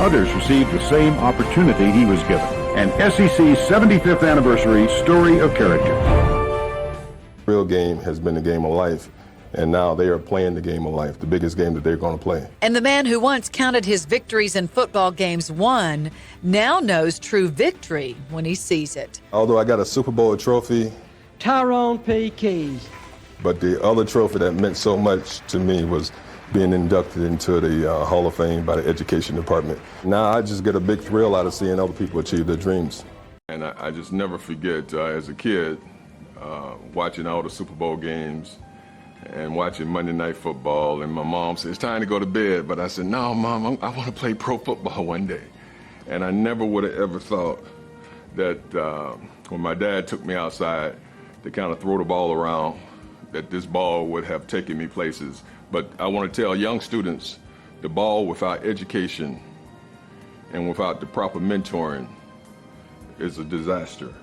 others received the same opportunity he was given. An SEC 75th anniversary story of character. Real game has been the game of life, and now they are playing the game of life, the biggest game that they're going to play. And the man who once counted his victories in football games won now knows true victory when he sees it. Although I got a Super Bowl trophy, Tyrone P. Keys. but the other trophy that meant so much to me was being inducted into the Hall of Fame by the Education Department. Now I just get a big thrill out of seeing other people achieve their dreams. And I just never forget, as a kid, watching all the Super Bowl games and watching Monday Night Football, and my mom said, it's time to go to bed, but I said, no, Mom, I want to play pro football one day. And I never would have ever thought that when my dad took me outside to kind of throw the ball around, that this ball would have taken me places. But I want to tell young students, the ball without education and without the proper mentoring is a disaster.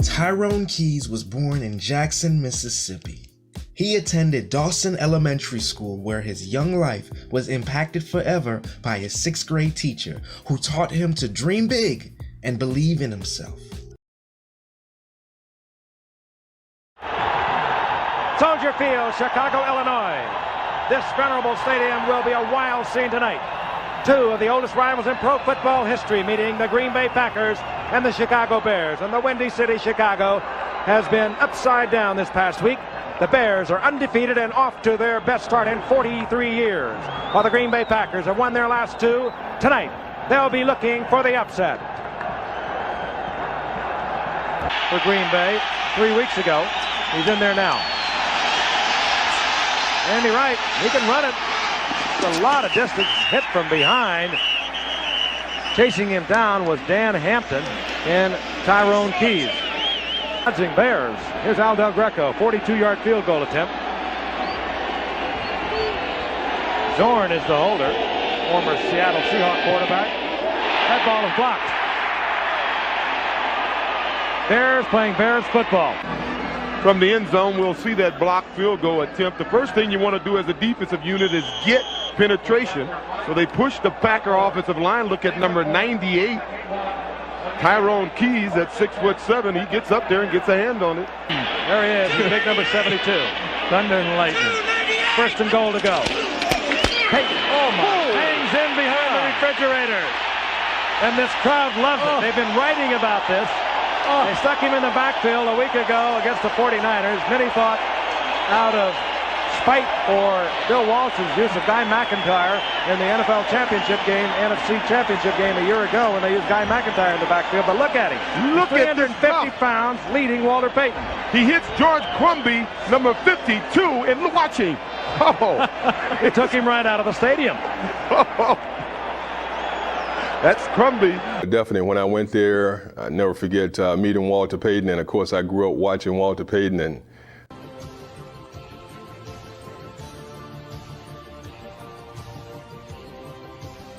Tyrone Keys was born in Jackson, Mississippi. He attended Dawson Elementary School, where his young life was impacted forever by his 6th grade teacher, who taught him to dream big and believe in himself. Soldier Field, Chicago, Illinois. This venerable stadium will be a wild scene tonight. Two of the oldest rivals in pro football history meeting, the Green Bay Packers and the Chicago Bears. And the Windy City, Chicago, has been upside down this past week. The Bears are undefeated and off to their best start in 43 years. While the Green Bay Packers have won their last two, tonight they'll be looking for the upset. For Green Bay, 3 weeks ago, he's in there now. Andy Wright, he can run it. It's a lot of distance, hit from behind. Chasing him down was Dan Hampton and Tyrone Keys. Dodging Bears. Here's Al Del Greco, 42-yard field goal attempt. Zorn is the holder, former Seattle Seahawks quarterback. That ball is blocked. Bears playing Bears football. From the end zone, we'll see that blocked field goal attempt. The first thing you want to do as a defensive unit is get penetration. So they push the Packer offensive line. Look at number 98, Tyrone Keys at 6'7". He gets up there and gets a hand on it. There he is, the big number 72. Thunder and lightning. First and goal to go. Peyton, hangs in behind the refrigerator. And this crowd loves it. They've been writing about this. They stuck him in the backfield a week ago against the 49ers. Many thought out of spite for Bill Walsh's use of Guy McIntyre in the NFL championship game, NFC championship game a year ago when they used Guy McIntyre in the backfield. But look at him. Look at this 350 pounds leading Walter Payton. He hits George Crumby, number 52, and watch him. Oh. It took him right out of the stadium. That's Crumby. Definitely, when I went there, I never forget meeting Walter Payton, and of course I grew up watching Walter Payton, and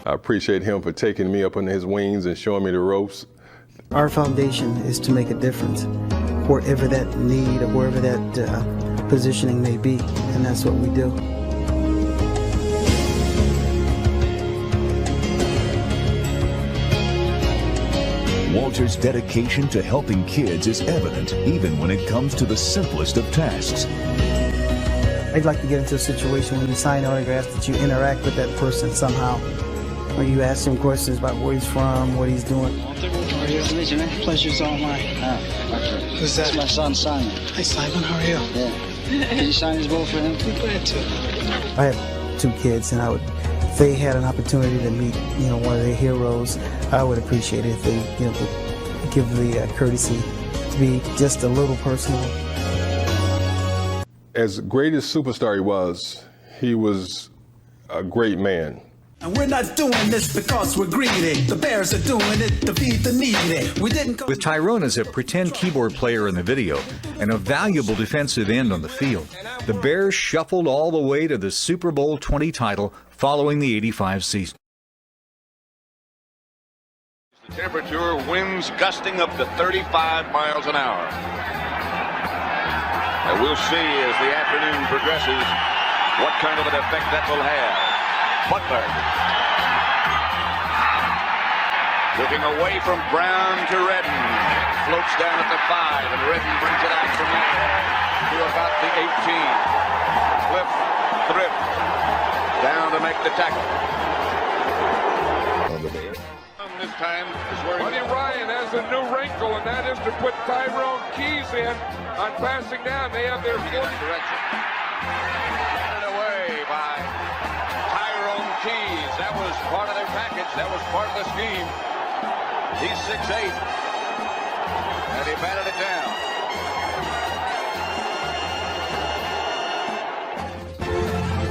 I appreciate him for taking me up under his wings and showing me the ropes. Our foundation is to make a difference wherever that need or wherever that positioning may be, and that's what we do. Walter's dedication to helping kids is evident even when it comes to the simplest of tasks. I'd like to get into a situation when you sign autographs that you interact with that person somehow, or you ask him questions about where he's from, what he's doing. Walter, how are you? Nice to meet you, man. Pleasure's all mine. Who's that? That's my son, Simon. Hi, Simon. How are you? Yeah. Can you sign his ball for him? I'm glad to. I have 2 kids, and if they had an opportunity to meet, one of their heroes, I would appreciate it if they, would give the courtesy to be just a little personal. As great as superstar he was a great man. And we're not doing this because we're greedy. The Bears are doing it to feed the needy. We didn't. With Tyrone as a pretend keyboard player in the video and a valuable defensive end on the field, the Bears shuffled all the way to the Super Bowl 20 title following the '85 season. The temperature, winds gusting up to 35 miles an hour. And we'll see as the afternoon progresses what kind of an effect that will have. Butler Looking away from Brown to Redden. Floats down at the 5, and Redden brings it out from there to about the 18. Cliff Thrift down to make the tackle. This time is where Buddy Ryan has a new wrinkle, and that is to put Tyrone Keys in on passing down. They have their direction. Handed away by Tyrone Keys. That was part of their package. That was part of the scheme. He's 6'8", and he batted it down.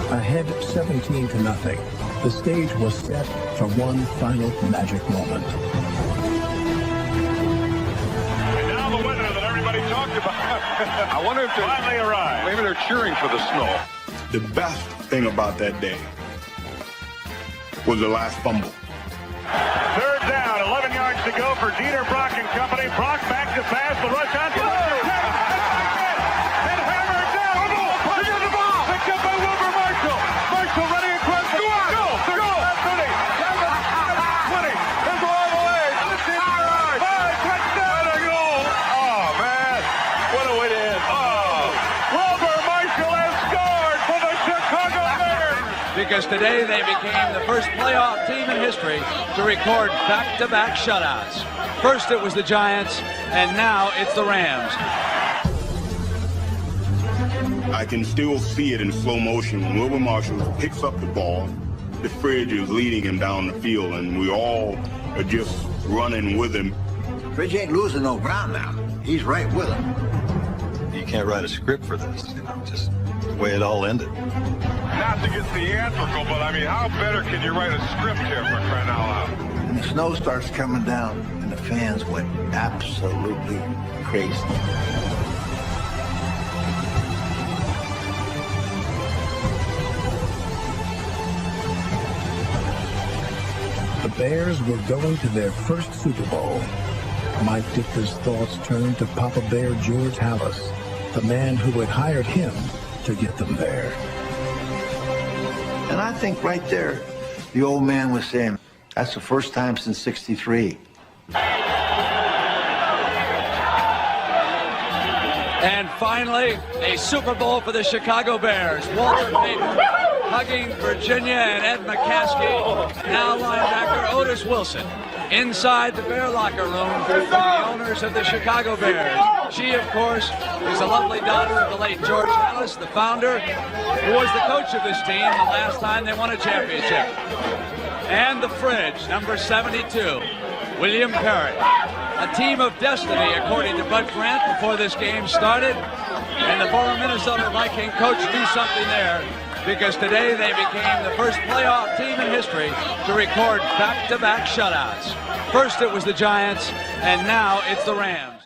Ahead 17-0, the stage was set for one final magic moment. And now the winner that everybody talked about. I wonder if they finally arrived. Maybe they're cheering for the snow. The best thing about that day was the last fumble. Third down, 11 yards to go for Dieter Brock and company. Brock back to pass, the rush on to and hammered down. Look at the ball. Picked up by Wilbur Marshall. Marshall running across the goal. Go. 30. 20. There's all the way. 5 touchdown. Goal. Oh, man. What a way to end. Oh. Wilbur Marshall has scored for the Chicago Bears. Because today they became the first playoff team in history to record back-to-back shutouts. First it was the Giants, and now it's the Rams. I can still see it in slow motion when Wilbur Marshall picks up the ball. The Fridge is leading him down the field, and we all are just running with him. Fridge ain't losing no ground now. He's right with him. You can't write a script for this, just the way it all ended. Not to get theatrical, but I mean, how better can you write a script here for crying out loud? And the snow starts coming down, and the fans went absolutely crazy. The Bears were going to their first Super Bowl. Mike Ditka's thoughts turned to Papa Bear George Halas, the man who had hired him to get them there. And I think right there, the old man was saying, that's the first time since '63. And finally, a Super Bowl for the Chicago Bears. Walter Payton hugging Virginia and Ed McCaskey. Now linebacker Otis Wilson. Inside the Bear locker room with the owners of the Chicago Bears. She, of course, is a lovely daughter of the late George Halas, the founder, who was the coach of this team the last time they won a championship. And the Fridge, number 72, William Perry. A team of destiny, according to Bud Grant, before this game started. And the former Minnesota Viking coach knew something there, because today they became the first playoff team in history to record back-to-back shutouts. First it was the Giants, and now it's the Rams.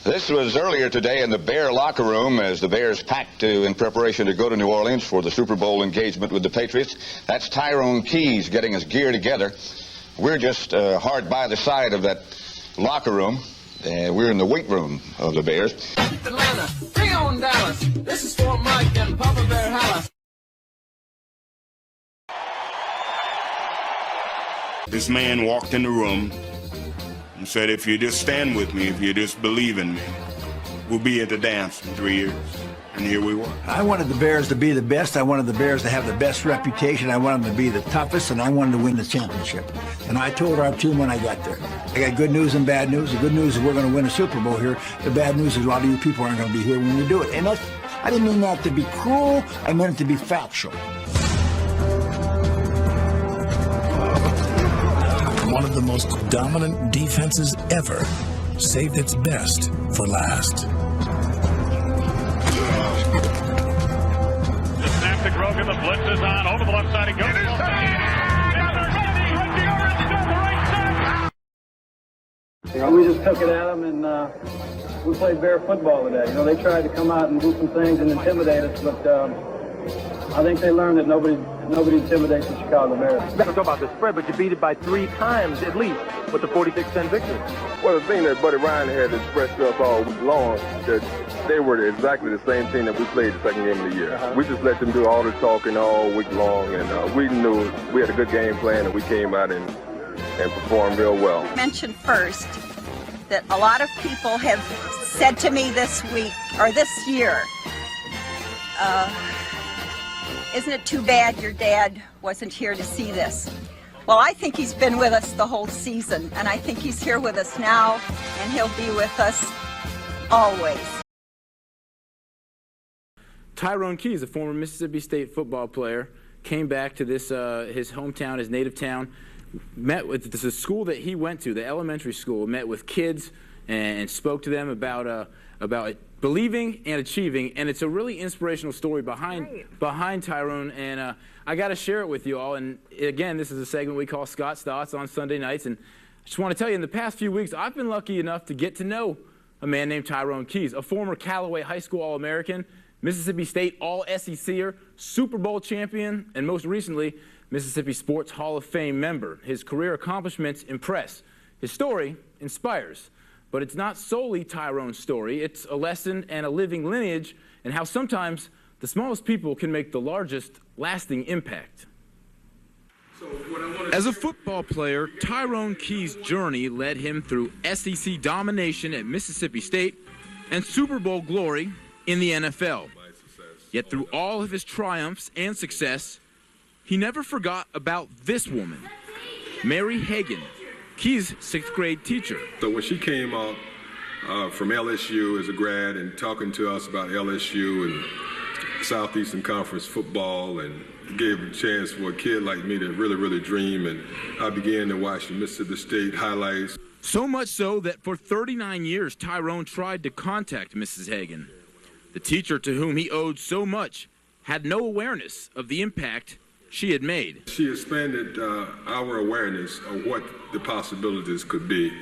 This was earlier today in the Bear locker room as the Bears packed in preparation to go to New Orleans for the Super Bowl engagement with the Patriots. That's Tyrone Keys getting his gear together. We're just hard by the side of that locker room. We're in the weight room of the Bears. Atlanta, bring on Dallas. This is for Mike and Papa Bear Halas. This man walked in the room and said, if you just stand with me, if you just believe in me, we'll be at the dance in 3 years. And here we were. I wanted the Bears to be the best. I wanted the Bears to have the best reputation. I wanted them to be the toughest, and I wanted to win the championship. And I told our team when I got there, I got good news and bad news. The good news is we're going to win a Super Bowl here. The bad news is a lot of you people aren't going to be here when we do it. And I didn't mean that to be cruel. I meant it to be factual. One of the most dominant defenses ever saved its best for last. The snap to Grogan, the blitz is on, over the left side, he goes. We just took it at them, and we played Bear football today. You know, they tried to come out and do some things and intimidate us, but I think they learned that nobody intimidates the Chicago Bears. Don't talk about the spread, but you beat it by 3 times at least with the 46-10 victory. Well, the thing that Buddy Ryan had expressed to us all week long, that they were exactly the same team that we played the second game of the year. We just let them do all the talking all week long, and we knew we had a good game plan, and we came out and performed real well. Mention first that a lot of people have said to me this week or this year, isn't it too bad your dad wasn't here to see this? Well, I think he's been with us the whole season, and I think he's here with us now, and he'll be with us always. Tyrone Keys, a former Mississippi State football player, came back to this his hometown, his native town, met with the school that he went to, the elementary school, met with kids and spoke to them about believing and achieving, and it's a really inspirational story behind Tyrone, and I got to share it with you all. And again, this is a segment we call Scott's Thoughts on Sunday nights, and I just want to tell you, in the past few weeks, I've been lucky enough to get to know a man named Tyrone Keys, a former Callaway High School All-American, Mississippi State All-SECer, Super Bowl champion, and most recently, Mississippi Sports Hall of Fame member. His career accomplishments impress. His story inspires. But it's not solely Tyrone's story. It's a lesson and a living lineage and how sometimes the smallest people can make the largest lasting impact. As a football player, Tyrone Keys' journey led him through SEC domination at Mississippi State and Super Bowl glory in the NFL. Yet through all of his triumphs and success, he never forgot about this woman, Mary Hagan, Keys' 6th grade teacher. So when she came out from LSU as a grad and talking to us about LSU and Southeastern Conference football, and gave a chance for a kid like me to really dream, and I began to watch the Mississippi State highlights. So much so that for 39 years, Tyrone tried to contact Mrs. Hagan. The teacher to whom he owed so much had no awareness of the impact she had made. She expanded our awareness of what the possibilities could be.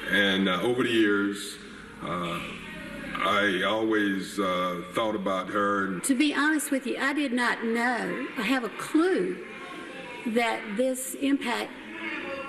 And over the years, I always thought about her. To be honest with you, I did not know, I have a clue that this impact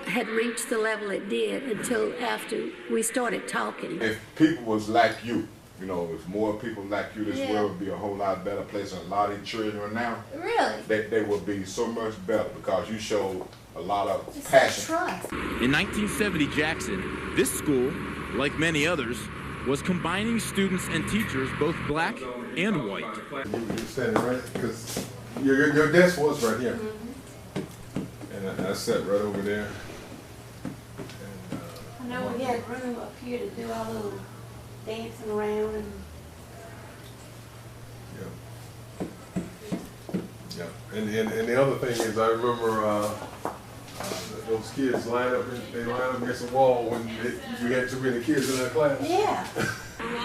had reached the level it did until after we started talking. If people was like you, you know, if more people like you, this world would be a whole lot better place. And a lot of these children now, really, they would be so much better because you showed a lot of passion. Trust. In 1970 Jackson, this school, like many others, was combining students and teachers, both black and white. You're standing right, because your desk was right here. And I sat right over there. And, I know we had room up here to do our little dancing around and yeah. And the other thing is, I remember those kids line up against the wall when we had too many kids in our class. Yeah.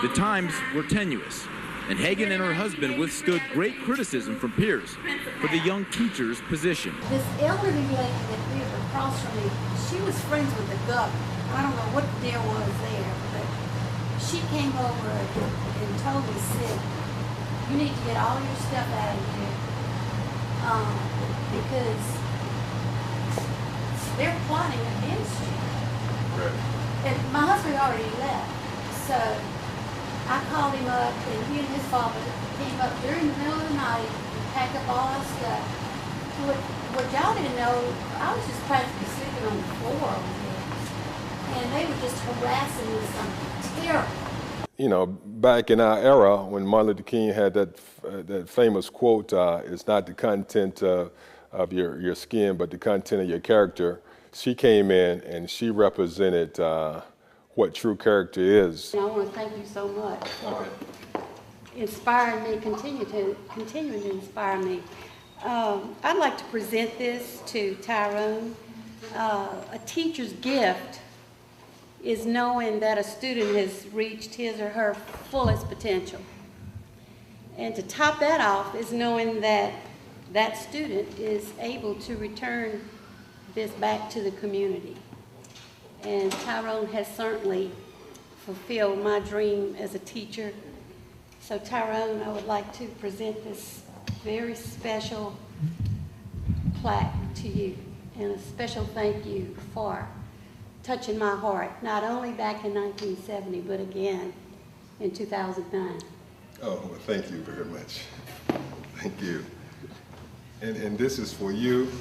The times were tenuous, and Hagan and her husband withstood great criticism from peers for the young teacher's position. This elderly lady that lived across from me, she was friends with the governor. I don't know what the deal was there, but she came over and told me, said, you need to get all your stuff out of here because they're plotting against you. Right. And my husband already left, so I called him up, and he and his father came up during the middle of the night and packed up all our stuff. What y'all didn't know, I was just practically sleeping on the floor over there, and they were just harassing me with something terrible. You know, back in our era, when Martin Luther King had that famous quote, "It's not the content of your skin, but the content of your character," she came in and she represented what true character is. I want to thank you so much for inspiring me, continuing to inspire me. I'd like to present this to Tyrone. A teacher's gift is knowing that a student has reached his or her fullest potential. And to top that off is knowing that that student is able to return this back to the community. And Tyrone has certainly fulfilled my dream as a teacher. So Tyrone, I would like to present this very special plaque to you, and a special thank you for touching my heart, not only back in 1970, but again in 2009. Oh, well, thank you very much. Thank you. And this is for you.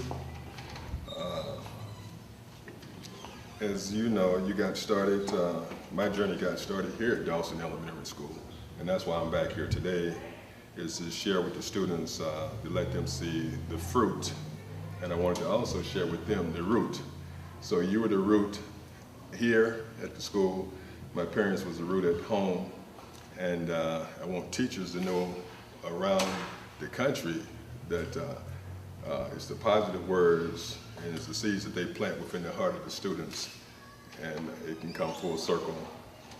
As you know, you got started, my journey got started here at Dawson Elementary School. And that's why I'm back here today, is to share with the students, to let them see the fruit. And I wanted to also share with them the root. So you were the root here at the school. My parents was the root at home. And I want teachers to know around the country that it's the positive words and it's the seeds that they plant within the heart of the students. And it can come full circle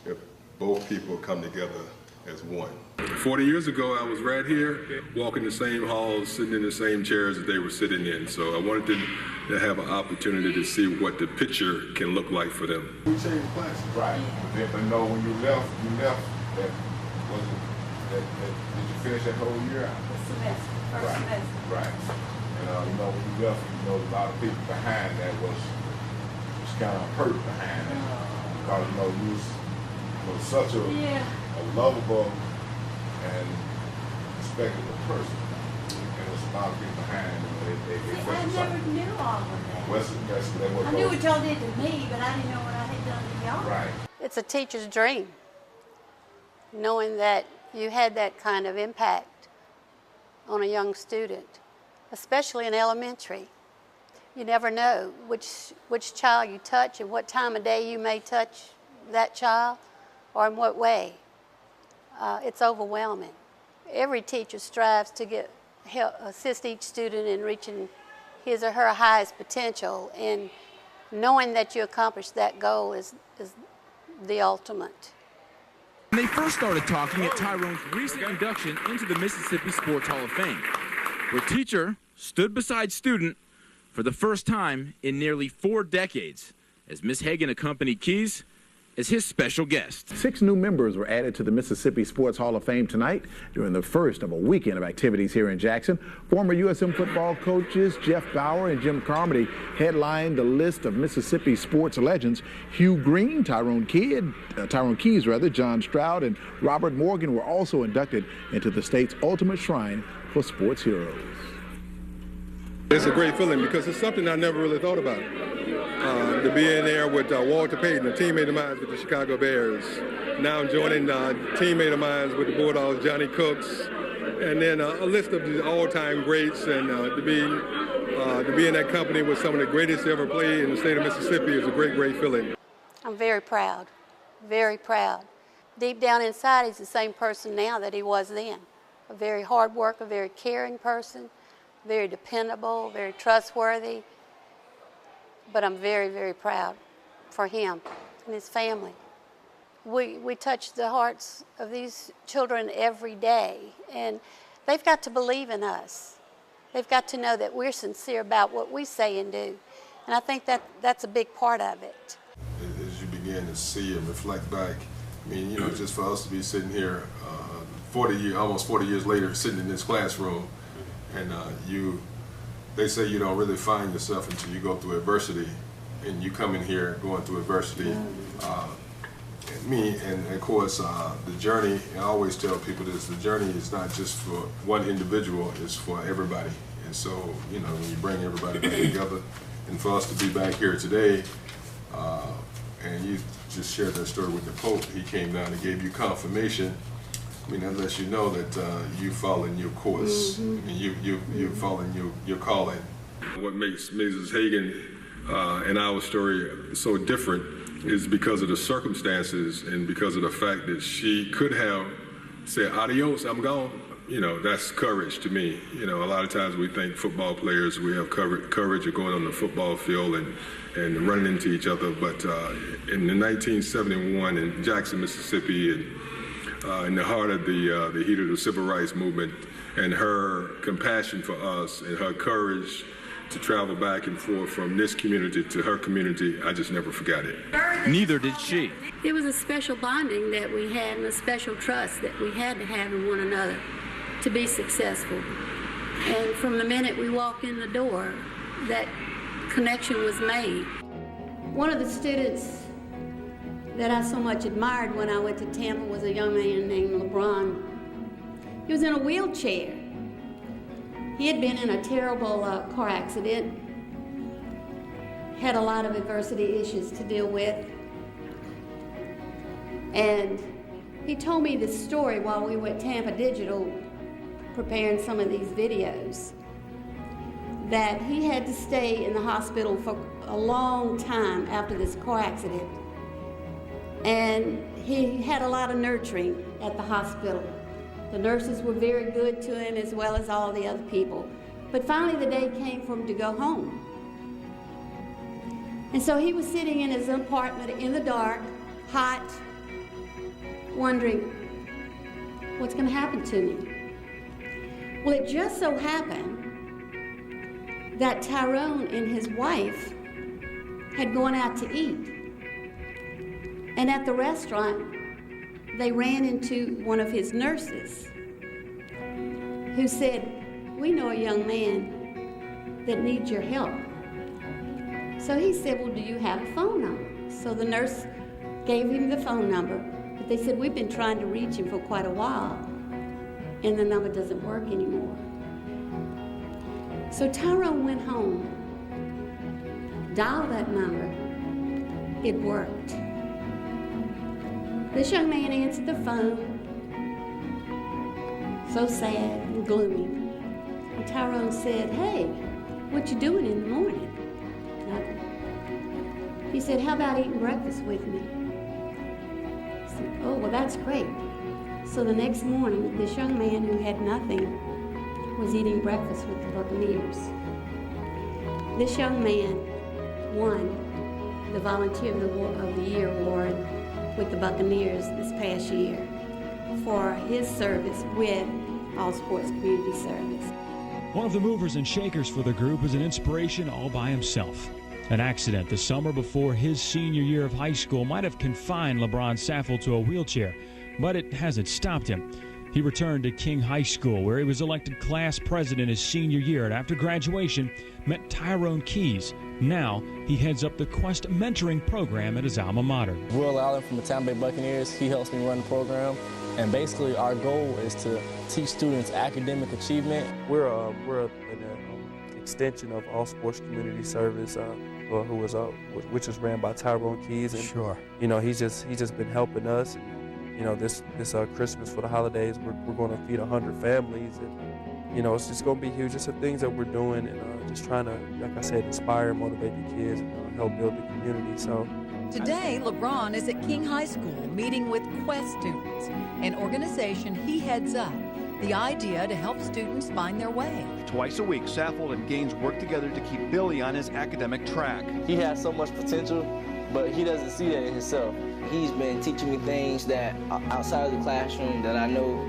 if both people come together as one. 40 years ago, I was right here, walking the same halls, sitting in the same chairs that they were sitting in. So I wanted them to have an opportunity to see what the picture can look like for them. We changed classes. Right. But no, when you left, that wasn't, did you finish that whole year out? The semester, first semester. Right. And you know, when you left, you know, a lot of people behind that was kind of hurt behind that. Because, you know, you was such a lovable and respectable person. And there's a lot of people behind you. I never knew all of that. I knew what y'all did to me, but I didn't know what I had done to y'all. Right. It's a teacher's dream, knowing that you had that kind of impact on a young student, especially in elementary. You never know which child you touch and what time of day you may touch that child or in what way. It's overwhelming. Every teacher strives to assist each student in reaching his or her highest potential, and knowing that you accomplish that goal is the ultimate. When they first started talking at Tyrone's recent induction into the Mississippi Sports Hall of Fame, where teacher stood beside student for the first time in nearly 4 decades, as Miss Hagan accompanied Keys as his special guest. 6 new members were added to the Mississippi Sports Hall of Fame tonight during the first of a weekend of activities here in Jackson. Former USM football coaches Jeff Bauer and Jim Carmody headlined the list of Mississippi sports legends. Hugh Green, Tyrone Keys, John Stroud, and Robert Morgan were also inducted into the state's ultimate shrine for sports heroes. It's a great feeling because it's something I never really thought about. To be in there with Walter Payton, a teammate of mine with the Chicago Bears. Now I'm joining a teammate of mine with the Bulldogs, Johnny Cooks, and then a list of the all-time greats. And to be in that company with some of the greatest to ever play in the state of Mississippi is a great, great feeling. I'm very proud, very proud. Deep down inside, he's the same person now that he was then. A very hard worker, a very caring person, very dependable, very trustworthy. But I'm very, very proud for him and his family. We touch the hearts of these children every day, and they've got to believe in us. They've got to know that we're sincere about what we say and do, and I think that's a big part of it. As you begin to see and reflect back, I mean, you know, just for us to be sitting here almost 40 years later, sitting in this classroom, and they say you don't really find yourself until you go through adversity, and you come in here going through adversity. And of course, the journey, I always tell people this, the journey is not just for one individual, it's for everybody. And so, you know, when you bring everybody back together, and for us to be back here today, and you just shared that story with the Pope, he came down and gave you confirmation. I mean, that lets you know that you following your course. I mean, you're following your calling. What makes Mrs. Hagan and our story so different is because of the circumstances and because of the fact that she could have said, adios, I'm gone. You know, that's courage to me. You know, a lot of times we think football players, we have courage of going on the football field and running into each other. But in 1971 in Jackson, Mississippi, in the heart of the heat of the civil rights movement, and her compassion for us and her courage to travel back and forth from this community to her community, I just never forgot it. Neither did she. It was a special bonding that we had and a special trust that we had to have in one another to be successful. And from the minute we walked in the door, that connection was made. One of the students that I so much admired when I went to Tampa was a young man named LeBron. He was in a wheelchair. He had been in a terrible car accident, had a lot of adversity issues to deal with. And he told me this story while we were at Tampa Digital preparing some of these videos, that he had to stay in the hospital for a long time after this car accident. And he had a lot of nurturing at the hospital. The nurses were very good to him as well as all the other people. But finally the day came for him to go home. And so he was sitting in his apartment in the dark, hot, wondering, what's going to happen to me? Well, it just so happened that Tyrone and his wife had gone out to eat. And at the restaurant, they ran into one of his nurses who said, "We know a young man that needs your help." So he said, "Well, do you have a phone number?" So the nurse gave him the phone number, but they said, "We've been trying to reach him for quite a while, and the number doesn't work anymore." So Tyrone went home, dialed that number, it worked. This young man answered the phone, so sad and gloomy. And Tyrone said, "Hey, what you doing in the morning?" "Nothing." He said, "How about eating breakfast with me?" He said, "Oh, well, that's great." So the next morning, this young man who had nothing was eating breakfast with the Buccaneers. This young man won the Volunteer of the Year award with the Buccaneers this past year for his service with All Sports Community Service. One of the movers and shakers for the group is an inspiration all by himself. An accident the summer before his senior year of high school might have confined LeBron Saffel to a wheelchair, but it hasn't stopped him. He returned to King High School, where he was elected class president his senior year, and after graduation met Tyrone Keys. Now he heads up the Quest mentoring program at his alma mater. Elem from the Tampa Bay Buccaneers, he helps me run the program, and basically our goal is to teach students academic achievement. We're an extension of All Sports Community Service, which is ran by Tyrone Keys, and Sure. You know, he's just been helping us. You know, this Christmas for the holidays, we're going to feed 100 families, and you know, it's just going to be huge. Just the things that we're doing, and just trying to, like I said, inspire and motivate the kids, and help build the community. So today, LeBron is at King High School meeting with Quest students, an organization he heads up. The idea to help students find their way. Twice a week, Saffel and Gaines work together to keep Billy on his academic track. He has so much potential, but he doesn't see that in himself. He's been teaching me things that outside of the classroom that I know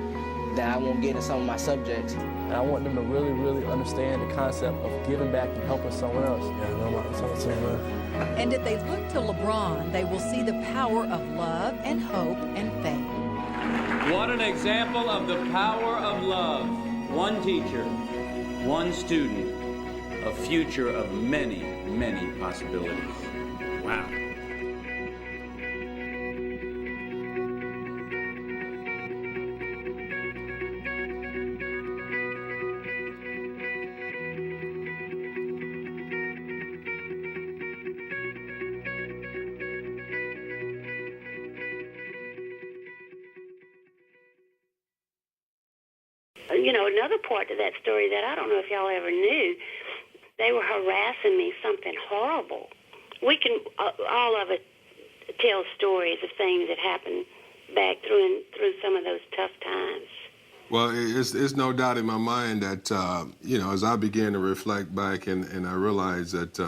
that I won't get in some of my subjects. And I want them to really, really understand the concept of giving back and helping someone else. And if they look to LeBron, they will see the power of love and hope and faith. What an example of the power of love. One teacher, one student, a future of many, many possibilities. Wow. You know, another part to that story that I don't know if y'all ever knew, they were harassing me, something horrible. We can, all of it, tell stories of things that happened back through some of those tough times. Well, it's no doubt in my mind that, you know, as I began to reflect back and I realized that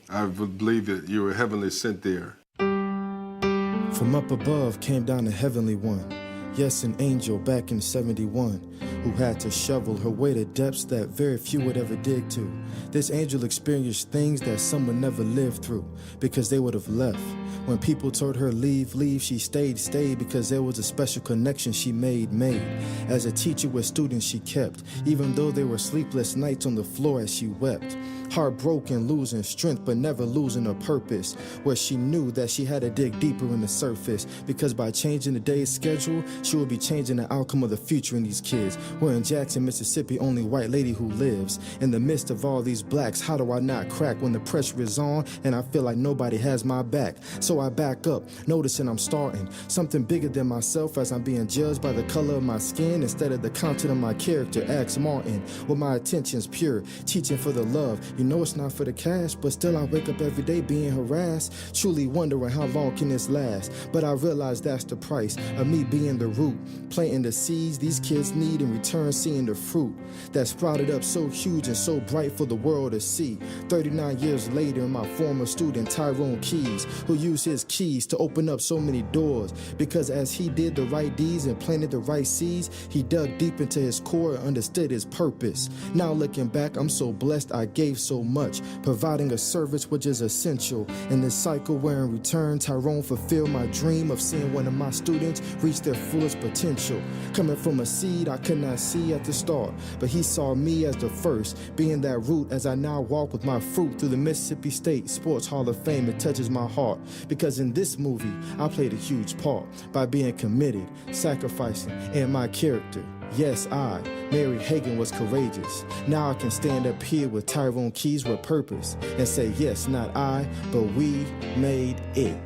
I believe that you were heavenly sent there. From up above came down the heavenly one. Yes, an angel back in 71 who had to shovel her way to depths that very few would ever dig to. This angel experienced things that some would never live through because they would have left. When people told her leave, leave, she stayed because there was a special connection she made. As a teacher with students she kept, even though there were sleepless nights on the floor as she wept. Heartbroken, losing strength, but never losing her purpose. Where she knew that she had to dig deeper in the surface. Because by changing the day's schedule, she would be changing the outcome of the future in these kids. We're in Jackson, Mississippi, only white lady who lives. In the midst of all these blacks, how do I not crack when the pressure is on and I feel like nobody has my back? So I back up, noticing I'm starting something bigger than myself as I'm being judged by the color of my skin instead of the content of my character. Ask Martin, with my intentions pure, teaching for the love. You know it's not for the cash, but still I wake up every day being harassed, truly wondering how long can this last. But I realize that's the price of me being the root, planting the seeds these kids need, in return seeing the fruit that sprouted up so huge and so bright for the world to see. 39 years later, my former student Tyrone who used his keys to open up so many doors, because as he did the right deeds and planted the right seeds, he dug deep into his core and understood his purpose. Now looking back, I'm so blessed I gave so much, providing a service which is essential in this cycle where in return Tyrone fulfilled my dream of seeing one of my students reach their fullest potential. Coming from a seed I could not see at the start, but he saw me as the first, being that root as I now walk with my fruit through the Mississippi State Sports Hall of Fame. It touches my heart, because in this movie I played a huge part by being committed, sacrificing, and my character. Yes, I, Mary Hagan, was courageous. Now I can stand up here with Tyrone Keys with purpose and say, yes, not I, but we made it.